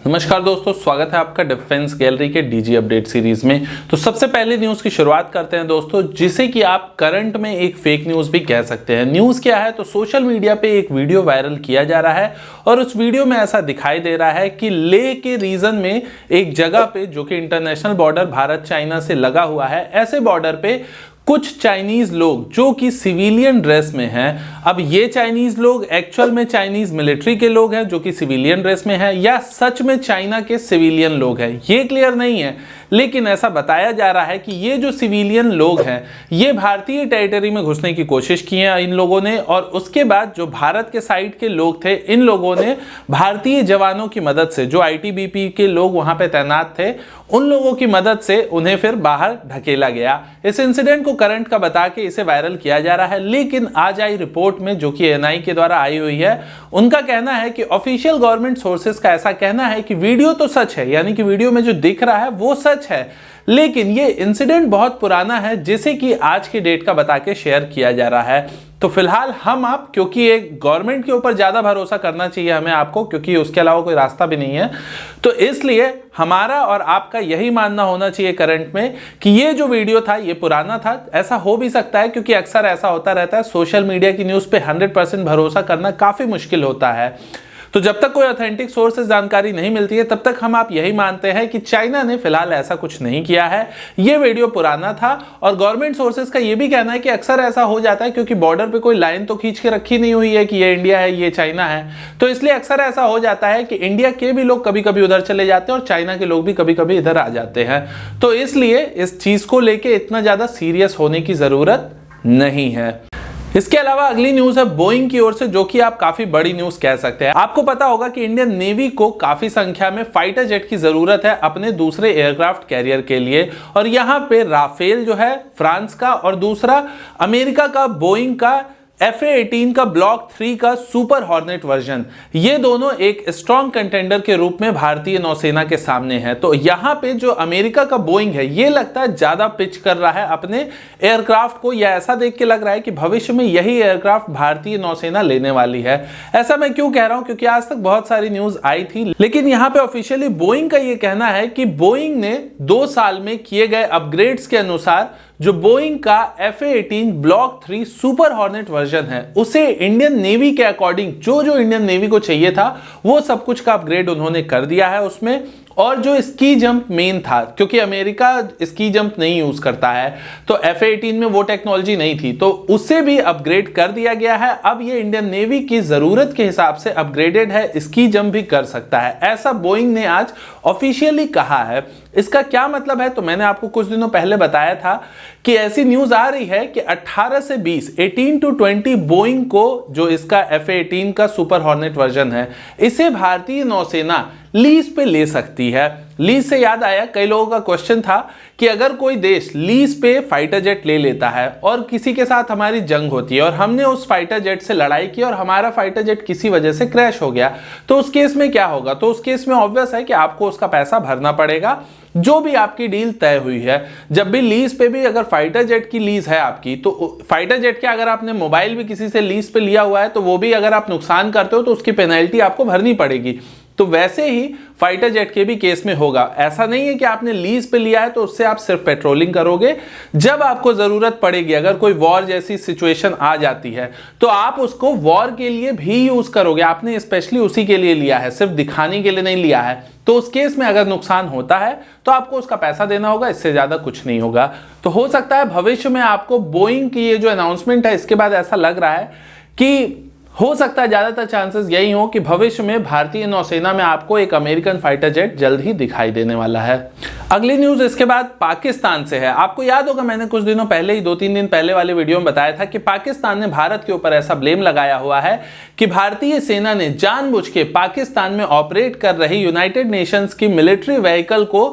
नमस्कार दोस्तों, स्वागत है आपका डिफेंस गैलरी के डीजी अपडेट सीरीज में। तो सबसे पहले न्यूज़ की शुरुआत करते हैं दोस्तों, जिसे कि आप करंट में एक फेक न्यूज़ भी कह सकते हैं। न्यूज़ क्या है तो सोशल मीडिया पे एक वीडियो वायरल किया जा रहा है और उस वीडियो में ऐसा दिखाई दे रहा है कि ले के रीजन में एक जगह पे, जो कि इंटरनेशनल बॉर्डर भारत चाइना से लगा हुआ है, ऐसे बॉर्डर पे कुछ चाइनीज लोग जो कि सिविलियन ड्रेस में हैं। अब ये चाइनीज लोग एक्चुअल में चाइनीज मिलिट्री के लोग हैं जो कि सिविलियन ड्रेस में हैं, या सच में चाइना के सिविलियन लोग हैं, ये क्लियर नहीं है। लेकिन ऐसा बताया जा रहा है कि ये जो सिविलियन लोग हैं ये भारतीय टेरिटरी में घुसने की कोशिश की है इन लोगों ने, और उसके बाद जो भारत के साइड के लोग थे इन लोगों ने भारतीय जवानों की मदद से, जो आईटीबीपी के लोग वहां पे तैनात थे, उन लोगों की मदद से उन्हें फिर बाहर ढकेला गया। इस इंसिडेंट को करंट का बता के इसे वायरल किया जा रहा है। लेकिन आज आई रिपोर्ट में, जो कि एनआई के द्वारा आई हुई है, उनका कहना है कि ऑफिशियल गवर्नमेंट सोर्सेस का ऐसा कहना है कि वीडियो तो सच है, यानी कि वीडियो में जो दिख रहा है वो सच है, लेकिन ये इंसिडेंट बहुत पुराना है जिसे कि आज की डेट का बता के शेयर किया जा रहा है। तो फिलहाल आप, क्योंकि एक गवर्नमेंट के ऊपर ज्यादा भरोसा करना चाहिए हमें आपको, क्योंकि उसके अलावा कोई रास्ता भी नहीं है, तो इसलिए हमारा और आपका यही मानना होना चाहिए करंट में कि ये जो वीडियो था ये पुराना था। ऐसा हो भी सकता है क्योंकि अक्सर ऐसा होता रहता है, सोशल मीडिया की न्यूज़ पे 100% भरोसा करना काफ़ी मुश्किल होता है। तो जब तक कोई ऑथेंटिक सोर्स से जानकारी नहीं मिलती है तब तक आप यही मानते हैं कि चाइना ने फिलहाल ऐसा कुछ नहीं किया है, ये वीडियो पुराना था। और गवर्नमेंट सोर्सेज का ये भी कहना है कि अक्सर ऐसा हो जाता है क्योंकि बॉर्डर पे कोई लाइन तो खींच के रखी नहीं हुई है कि ये इंडिया है ये चाइना है, तो इसलिए अक्सर ऐसा हो जाता है कि इंडिया के भी लोग कभी कभी उधर चले जाते हैं और चाइना के लोग भी कभी कभी इधर आ जाते हैं। तो इसलिए इस चीज को लेके इतना ज्यादा सीरियस होने की जरूरत नहीं है। इसके अलावा अगली न्यूज है बोइंग की ओर से, जो कि आप काफी बड़ी न्यूज कह सकते हैं। आपको पता होगा कि इंडियन नेवी को काफी संख्या में फाइटर जेट की जरूरत है अपने दूसरे एयरक्राफ्ट कैरियर के लिए, और यहां पे राफेल जो है फ्रांस का और दूसरा अमेरिका का बोइंग का FA-18 का ब्लॉक 3 का सुपर हॉर्नेट वर्जन, ये दोनों एक स्ट्रॉन्ग कंटेंडर के रूप में भारतीय नौसेना के सामने है। तो यहाँ पे जो अमेरिका का बोइंग है ये लगता है ज्यादा पिच कर रहा है अपने एयरक्राफ्ट को, या ऐसा देख के लग रहा है कि भविष्य में यही एयरक्राफ्ट भारतीय नौसेना लेने वाली है। ऐसा मैं क्यों कह रहा हूं, क्योंकि आज तक बहुत सारी न्यूज आई थी, लेकिन यहाँ पे ऑफिशियली बोइंग का ये कहना है कि बोइंग ने 2 साल में किए गए अपग्रेड्स के अनुसार जो बोइंग का FA-18 block 3 super hornet version है उसे इंडियन नेवी के अकॉर्डिंग, जो इंडियन नेवी को चाहिए था वो सब कुछ का अपग्रेड उन्होंने कर दिया है उसमें। और जो स्की जंप मेन था, क्योंकि अमेरिका स्की जंप नहीं यूज करता है, तो FA-18 में वो टेक्नोलॉजी नहीं थी, तो उसे भी अपग्रेड कर दिया गया है। अब ये इंडियन नेवी की जरूरत के हिसाब से अपग्रेडेड है, स्की जंप भी कर सकता है, ऐसा बोइंग ने आज ऑफिशियली कहा है। इसका क्या मतलब है, तो मैंने आपको कुछ दिनों पहले बताया था कि ऐसी न्यूज आ रही है कि 18 से 20, 18 to 20 बोइंग को, जो इसका FA-18 का सुपर हॉर्नेट वर्जन है, इसे भारतीय नौसेना लीज पे ले सकती है। लीज से याद आया, कई लोगों का क्वेश्चन था कि अगर कोई देश लीज पे फाइटर जेट ले लेता है और किसी के साथ हमारी जंग होती है और हमने उस फाइटर जेट से लड़ाई की और हमारा फाइटर जेट किसी वजह से क्रैश हो गया, तो उस केस में क्या होगा। तो उस केस में ऑब्वियस है कि आपको उसका पैसा भरना पड़ेगा, जो भी आपकी डील तय हुई है। जब भी लीज पे भी अगर फाइटर जेट की लीज है आपकी, तो फाइटर जेट के अगर आपने मोबाइल भी किसी से लीज पे लिया हुआ है तो वो भी अगर आप नुकसान करते हो तो उसकी पेनल्टी आपको भरनी पड़ेगी। तो वैसे ही फाइटर जेट के भी केस में होगा। ऐसा नहीं है कि आपने लीज पे लिया है तो उससे आप सिर्फ पेट्रोलिंग करोगे, जब आपको जरूरत पड़ेगी, अगर कोई वॉर जैसी सिचुएशन आ जाती है तो आप उसको वॉर के लिए भी यूज करोगे। आपने स्पेशली उसी के लिए लिया है, सिर्फ दिखाने के लिए नहीं लिया है। तो उस केस में अगर नुकसान होता है तो आपको उसका पैसा देना होगा, इससे ज्यादा कुछ नहीं होगा। तो हो सकता है भविष्य में आपको बोइंग की ये जो अनाउंसमेंट है इसके बाद ऐसा लग रहा है कि हो सकता है, ज्यादातर चांसेस यही हो कि भविष्य में भारतीय नौसेना में आपको एक अमेरिकन फाइटर जेट जल्द ही दिखाई देने वाला है। अगली न्यूज इसके बाद पाकिस्तान से है। आपको याद होगा मैंने कुछ दिनों पहले ही, 2-3 दिन पहले वाले वीडियो में बताया था कि पाकिस्तान ने भारत के ऊपर ऐसा ब्लेम लगाया हुआ है कि भारतीय सेना ने जानबूझ के पाकिस्तान में ऑपरेट कर रही यूनाइटेड नेशंस की मिलिट्री व्हीकल को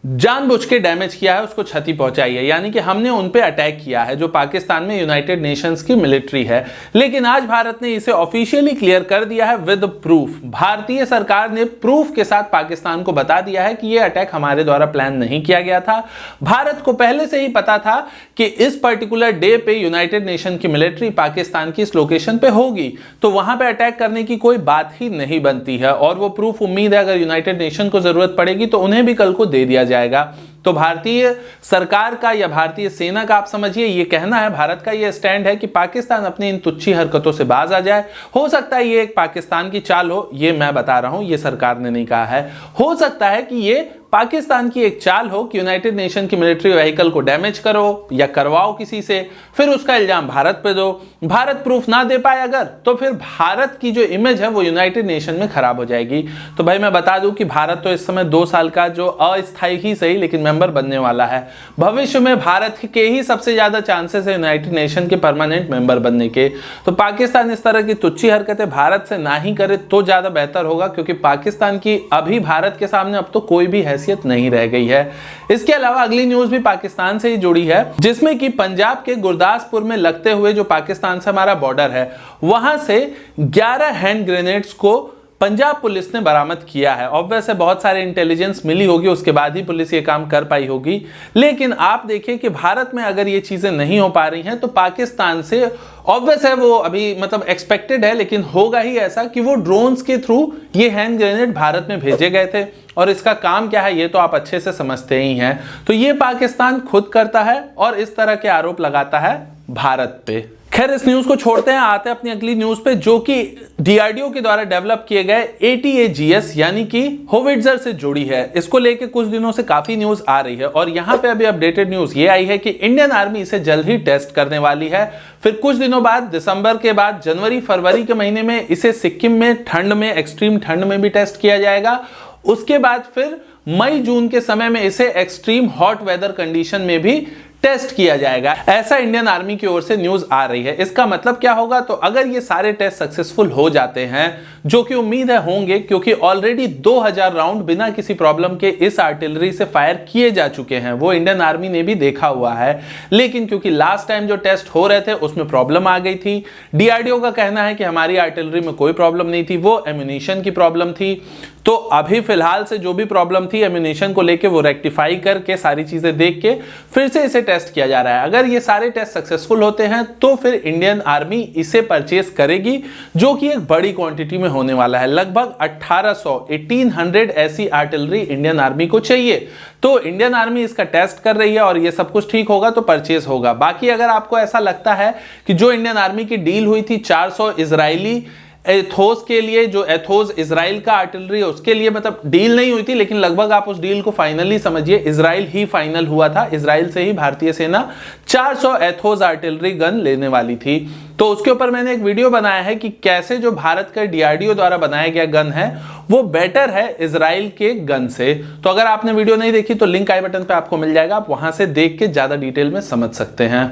जानबूझ के डैमेज किया है, उसको क्षति पहुंचाई है, यानी कि हमने उन पे अटैक किया है जो पाकिस्तान में यूनाइटेड नेशंस की मिलिट्री है। लेकिन आज भारत ने इसे ऑफिशियली क्लियर कर दिया है विद प्रूफ। भारतीय सरकार ने प्रूफ के साथ पाकिस्तान को बता दिया है कि यह अटैक हमारे द्वारा प्लान नहीं किया गया था। भारत को पहले से ही पता था कि इस पर्टिकुलर डे पे यूनाइटेड नेशन की मिलिट्री पाकिस्तान की इस लोकेशन पे होगी, तो वहां पे अटैक करने की कोई बात ही नहीं बनती है। और वो प्रूफ उम्मीद है अगर यूनाइटेड नेशन को जरूरत पड़ेगी तो उन्हें भी कल को दे दिया जाएगा। तो भारतीय सरकार का या भारतीय सेना का आप समझिए ये कहना है, भारत का ये स्टैंड है कि पाकिस्तान अपनी इन तुच्छी हरकतों से बाज आ जाए। हो सकता है ये एक पाकिस्तान की चाल हो, ये मैं बता रहा हूं, ये सरकार ने नहीं कहा है। हो सकता है कि ये पाकिस्तान की एक चाल हो कि यूनाइटेड नेशन की मिलिट्री व्हीकल को डैमेज करो या करवाओ किसी से, फिर उसका इल्जाम भारत पे दो। भारत प्रूफ ना दे पाए अगर, तो फिर भारत की जो इमेज है वो यूनाइटेड नेशन में खराब हो जाएगी। तो भाई मैं बता दूं कि भारत तो इस समय 2 साल का जो अस्थायी ही सही लेकिन मेंबर बनने वाला है। भविष्य में भारत के ही सबसे ज्यादा चांसेस है यूनाइटेड नेशन के परमानेंट मेंबर बनने के। तो पाकिस्तान इस तरह की तुच्छी हरकतें भारत से ना ही करे तो ज्यादा बेहतर होगा, क्योंकि पाकिस्तान की अभी भारत के सामने अब तो कोई भी हैसियत नहीं रह गई है। इसके अलावा अगली न्यूज भी पाकिस्तान से ही जुड़ी है, जिसमें कि पंजाब के गुरदासपुर में लगते हुए जो पाकिस्तान से हमारा बॉर्डर है वहां से 11 हैंड ग्रेनेड्स को पंजाब पुलिस ने बरामद किया है। ऑब्वियस है बहुत सारे इंटेलिजेंस मिली होगी, उसके बाद ही पुलिस ये काम कर पाई होगी। लेकिन आप देखिए कि भारत में अगर ये चीजें नहीं हो पा रही हैं तो पाकिस्तान से ऑब्वियस है वो अभी मतलब एक्सपेक्टेड है, लेकिन होगा ही ऐसा कि वो ड्रोन्स के थ्रू ये हैंड ग्रेनेड भारत में भेजे गए थे। और इसका काम क्या है ये तो आप अच्छे से समझते ही हैं। तो ये पाकिस्तान खुद करता है और इस तरह के आरोप लगाता है भारत पे। खैर इस न्यूज को छोड़ते हैं, आते हैं अपनी अगली न्यूज पे, जो कि डीआरडीओ के द्वारा डेवलप किए गए ATAGS यानी कि होविट्जर से जुड़ी है। इसको लेके कुछ दिनों से काफी न्यूज आ रही है और यहाँ पे अभी अपडेटेड न्यूज ये आई है कि इंडियन आर्मी इसे जल्द ही टेस्ट करने वाली है। फिर कुछ दिनों बाद दिसंबर के बाद जनवरी फरवरी के महीने में इसे सिक्किम में ठंड में, एक्सट्रीम ठंड में भी टेस्ट किया जाएगा। उसके बाद फिर मई जून के समय में इसे एक्सट्रीम हॉट वेदर कंडीशन में भी टेस्ट किया जाएगा। ऐसा इंडियन आर्मी की ओर से न्यूज आ रही है। इसका मतलब क्या होगा, तो अगर ये सारे टेस्ट सक्सेसफुल हो जाते हैं, जो कि उम्मीद है होंगे, क्योंकि ऑलरेडी 2000 राउंड बिना किसी प्रॉब्लम के इस आर्टिलरी से फायर किए जा चुके हैं, वो इंडियन आर्मी ने भी देखा हुआ है। लेकिन क्योंकि लास्ट टाइम जो टेस्ट हो रहे थे उसमें प्रॉब्लम आ गई थी। डीआरडीओ का कहना है कि हमारी आर्टिलरी में कोई प्रॉब्लम नहीं थी, वो एम्यूनिशन की प्रॉब्लम थी। तो अभी फिलहाल से जो भी प्रॉब्लम थी एम्यूनिशन को लेके वो रेक्टिफाई करके सारी चीजें देख के फिर से इसे टेस्ट किया जा रहा है। अगर ये सारे टेस्ट सक्सेसफुल होते हैं तो फिर इंडियन आर्मी इसे परचेस करेगी, जो कि एक बड़ी क्वांटिटी में होने वाला है। लगभग 1800 ऐसी आर्टिलरी इंडियन आर्मी को चाहिए। तो इंडियन आर्मी इसका टेस्ट कर रही है और ये सब कुछ ठीक होगा तो परचेस होगा। बाकी अगर आपको ऐसा लगता है कि जो इंडियन आर्मी की डील हुई थी 400 इजरायली एथोस के लिए, जो एथोस इजराइल का आर्टिलरी है उसके लिए, मतलब डील नहीं हुई थी लेकिन लगभग आप उस डील को फाइनली समझिए, इजराइल ही फाइनल हुआ था। इजराइल से ही भारतीय सेना 400 एथोस आर्टिलरी गन लेने वाली थी। तो उसके ऊपर मैंने एक वीडियो बनाया है कि कैसे जो भारत का डीआरडीओ द्वारा बनाया गया गन है वो बेटर है इजराइल के गन से। तो अगर आपने वीडियो नहीं देखी तो लिंक आई बटन पे आपको मिल जाएगा, आप वहां से देख के ज्यादा डिटेल में समझ सकते हैं।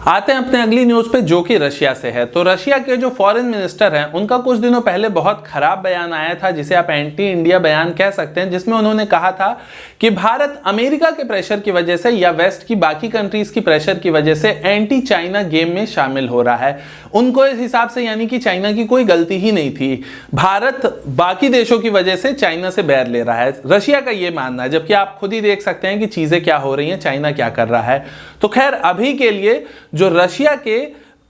आते हैं अपने अगली न्यूज पे, जो कि रशिया से है। तो रशिया के जो फॉरेन मिनिस्टर हैं उनका कुछ दिनों पहले बहुत खराब बयान आया था, जिसे आप एंटी इंडिया बयान कह सकते हैं, जिसमें उन्होंने कहा था कि भारत अमेरिका के प्रेशर की वजह से या वेस्ट की बाकी कंट्रीज की प्रेशर की वजह से एंटी चाइना गेम में शामिल हो रहा है। उनको इस हिसाब से यानी कि चाइना की कोई गलती ही नहीं थी, भारत बाकी देशों की वजह से चाइना से बैर ले रहा है, रशिया का यह मानना है। जबकि आप खुद ही देख सकते हैं कि चीजें क्या हो रही हैं, चाइना क्या कर रहा है। तो खैर अभी के लिए जो रशिया के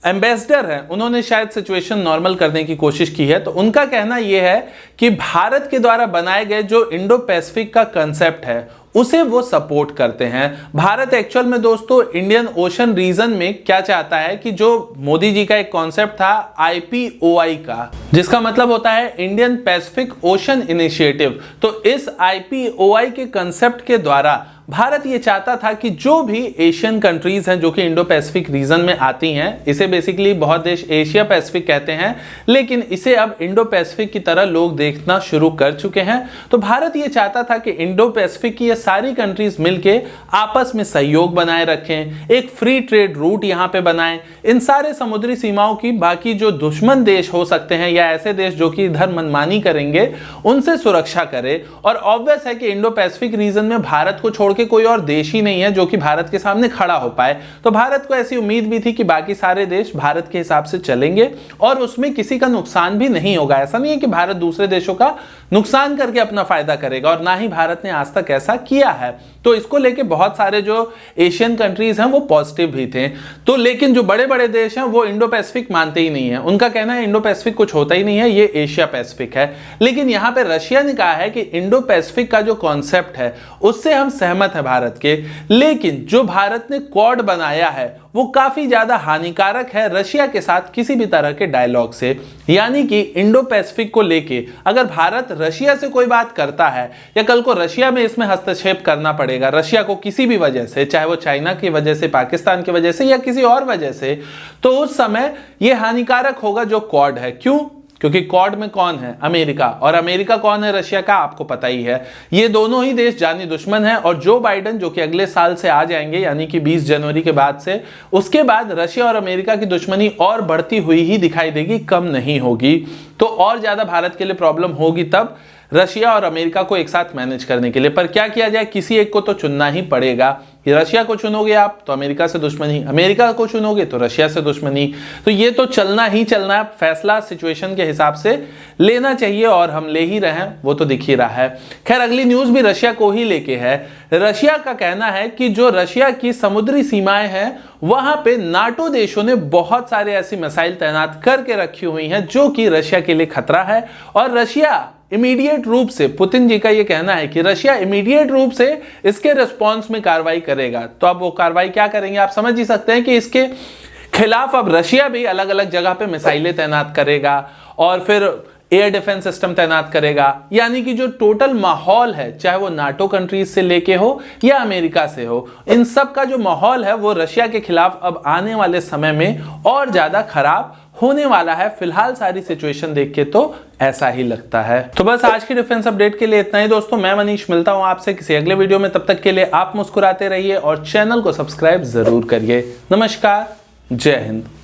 एम्बेसडर हैं उन्होंने शायद सिचुएशन नॉर्मल करने की कोशिश की है। तो उनका कहना यह है कि भारत के द्वारा बनाए गए जो इंडो पैसिफिक का कंसेप्ट है उसे वो सपोर्ट करते हैं। भारत एक्चुअल में दोस्तों इंडियन ओशन रीजन में क्या चाहता है कि जो मोदी जी का एक कॉन्सेप्ट था IPOI का, जिसका मतलब होता है इंडियन पैसिफिक ओशन इनिशिएटिव, तो इस IPOI के कंसेप्ट के द्वारा भारत ये चाहता था कि जो भी एशियन कंट्रीज हैं जो कि इंडो पैसिफिक रीजन में आती हैं, इसे बेसिकली बहुत देश एशिया पैसिफिक कहते हैं, लेकिन इसे अब इंडो पैसिफिक की तरह लोग देखना शुरू कर चुके हैं। तो भारत ये चाहता था कि इंडो पैसिफिक की ये सारी कंट्रीज मिलके आपस में सहयोग बनाए रखें, एक फ्री ट्रेड रूट यहाँ पे बनाएं, इन सारे समुद्री सीमाओं की बाकी जो दुश्मन देश हो सकते हैं या ऐसे देश जो कि इधर मनमानी करेंगे उनसे सुरक्षा करे। और ऑब्वियस है कि इंडो पैसिफिक रीजन में भारत को छोड़ के कोई और देश ही नहीं है जो कि भारत के सामने खड़ा हो पाए। तो भारत को ऐसी उम्मीद भी थी कि बाकी सारे देश भारत के हिसाब से चलेंगे और उसमें किसी का नुकसान भी नहीं होगा। ऐसा नहीं है कि भारत दूसरे देशों का नुकसान करके अपना फायदा करेगा, और ना ही भारत ने आज तक ऐसा किया है। तो इसको लेके बहुत सारे जो एशियन कंट्रीज हैं वो पॉजिटिव भी थे। तो लेकिन जो बड़े बड़े देश हैं वो इंडो पैसिफिक मानते ही नहीं है। उनका कहना है इंडो पैसिफिक कुछ होता ही नहीं है, ये एशिया पैसिफिक है। लेकिन यहाँ पे रशिया ने कहा है कि इंडो पैसिफिक का जो कॉन्सेप्ट है उससे हम सहमत है भारत के, लेकिन जो भारत ने क्वाड बनाया है वो काफी ज्यादा हानिकारक है रशिया के साथ किसी भी तरह के डायलॉग से। यानी कि इंडो पैसिफिक को लेके अगर भारत रशिया से कोई बात करता है या कल को रशिया में इसमें हस्तक्षेप करना पड़ेगा रशिया को किसी भी वजह से, चाहे वो चाइना की वजह से, पाकिस्तान की वजह से या किसी और वजह से, तो उस समय ये हानिकारक होगा जो क्वाड है। क्यों? क्योंकि क्वाड में कौन है? अमेरिका। और अमेरिका कौन है रशिया का? आपको पता ही है। ये दोनों ही देश जानी दुश्मन है। और जो बाइडेन जो कि अगले साल से आ जाएंगे, यानी कि 20 जनवरी के बाद से, उसके बाद रशिया और अमेरिका की दुश्मनी और बढ़ती हुई ही दिखाई देगी, कम नहीं होगी। तो और ज्यादा भारत के लिए प्रॉब्लम होगी तब रशिया और अमेरिका को एक साथ मैनेज करने के लिए। पर क्या किया जाए, किसी एक को तो चुनना ही पड़ेगा। रशिया को चुनोगे आप तो अमेरिका से दुश्मनी, अमेरिका को चुनोगे तो रशिया से दुश्मनी। तो ये तो चलना ही चलना है। फैसला सिचुएशन के हिसाब से लेना चाहिए और हम ले ही रहे हैं, वो तो दिख ही रहा है। खैर, अगली न्यूज भी रशिया को ही लेके है। रशिया का कहना है कि जो रशिया की समुद्री सीमाएं हैं वहां पे नाटो देशों ने बहुत सारे ऐसी मिसाइल तैनात करके रखी हुई हैं जो कि रशिया के लिए खतरा है। और रशिया इमीडिएट रूप से, पुतिन जी का यह कहना है कि रशिया इमीडिएट रूप से इसके रिस्पॉन्स में कार्रवाई करेगा। तो अब वो कार्रवाई क्या करेंगे आप समझ ही सकते हैं कि इसके खिलाफ अब रशिया भी अलग अलग जगह पे मिसाइलें तैनात करेगा और फिर एयर डिफेंस सिस्टम तैनात करेगा। यानी कि जो टोटल माहौल है, चाहे वो नाटो कंट्रीज से लेके हो या अमेरिका से हो, इन सब का जो माहौल है वो रशिया के खिलाफ अब आने वाले समय में और ज्यादा खराब होने वाला है। फिलहाल सारी सिचुएशन देख के तो ऐसा ही लगता है। तो बस आज की डिफेंस अपडेट के लिए इतना ही दोस्तों। मैं मनीष मिलता हूं आपसे किसी अगले वीडियो में। तब तक के लिए आप मुस्कुराते रहिए और चैनल को सब्सक्राइब जरूर करिए। नमस्कार, जय हिंद।